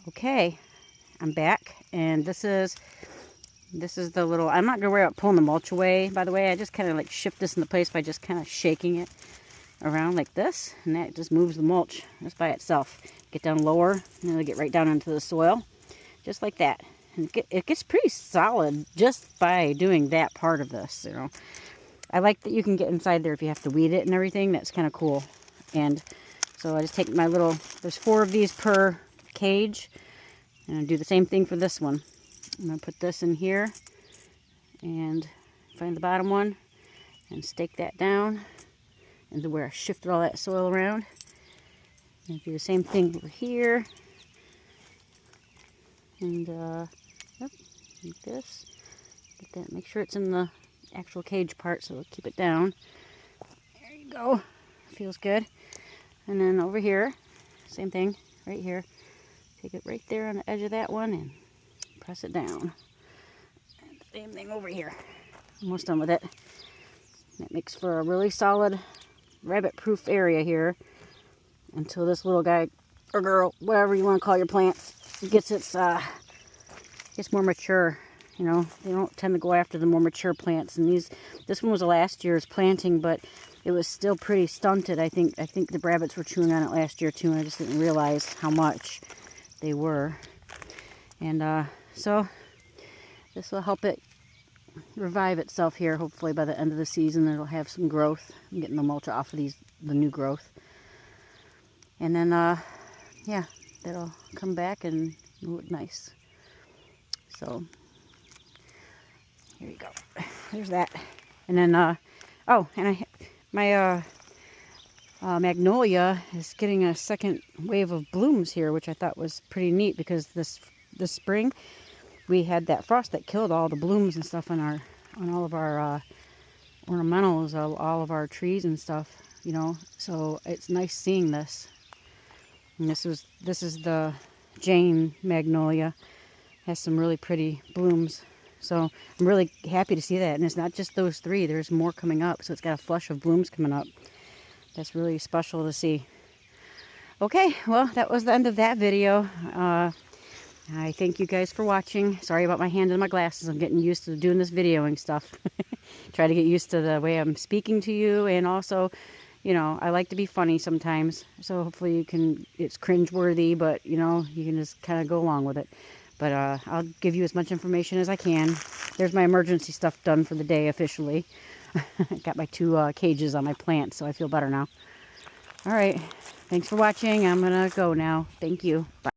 Okay, I'm back, and this is the little, I'm not gonna worry about pulling the mulch away, by the way. I just kind of like shift this into place by just kind of shaking it around like this, and that just moves the mulch just by itself. Get down lower, and then it'll get right down into the soil, just like that. And it gets pretty solid just by doing that part of this, you know. I like that you can get inside there if you have to weed it and everything. That's kind of cool. And so I just take my little, there's 4 of these per cage, and I do the same thing for this one. I'm going to put this in here and find the bottom one and stake that down into where I shifted all that soil around. And do the same thing over here. And yep, like this. Get that, make sure it's in the actual cage part so it'll keep it down. There you go. Feels good. And then over here, same thing, right here. Take it right there on the edge of that one and press it down. And same thing over here. Almost done with it. That makes for a really solid rabbit-proof area here until this little guy or girl, whatever you want to call your plants, gets more mature. You know, they don't tend to go after the more mature plants. And this one was a last year's planting, but it was still pretty stunted. I think the rabbits were chewing on it last year too, and I just didn't realize how much they were. And so this will help it revive itself here. Hopefully by the end of the season it'll have some growth. I'm getting the mulch off of the new growth. And then yeah, that'll come back and look nice. So here you go. There's that. And then oh, and my magnolia is getting a second wave of blooms here, which I thought was pretty neat because this spring we had that frost that killed all the blooms and stuff on all of our ornamentals, all of our trees and stuff, you know. So it's nice seeing this. And this is the Jane magnolia. Has some really pretty blooms. So I'm really happy to see that. And it's not just those 3. There's more coming up. So it's got a flush of blooms coming up. That's really special to see. Okay, well, that was the end of that video. I thank you guys for watching. Sorry about my hand in my glasses. I'm getting used to doing this videoing stuff. Try to get used to the way I'm speaking to you. And also, you know, I like to be funny sometimes. So hopefully you can, it's cringeworthy, but, you know, you can just kind of go along with it. But I'll give you as much information as I can. There's my emergency stuff done for the day officially. Got my 2 cages on my plants, so I feel better now. All right. Thanks for watching. I'm going to go now. Thank you. Bye.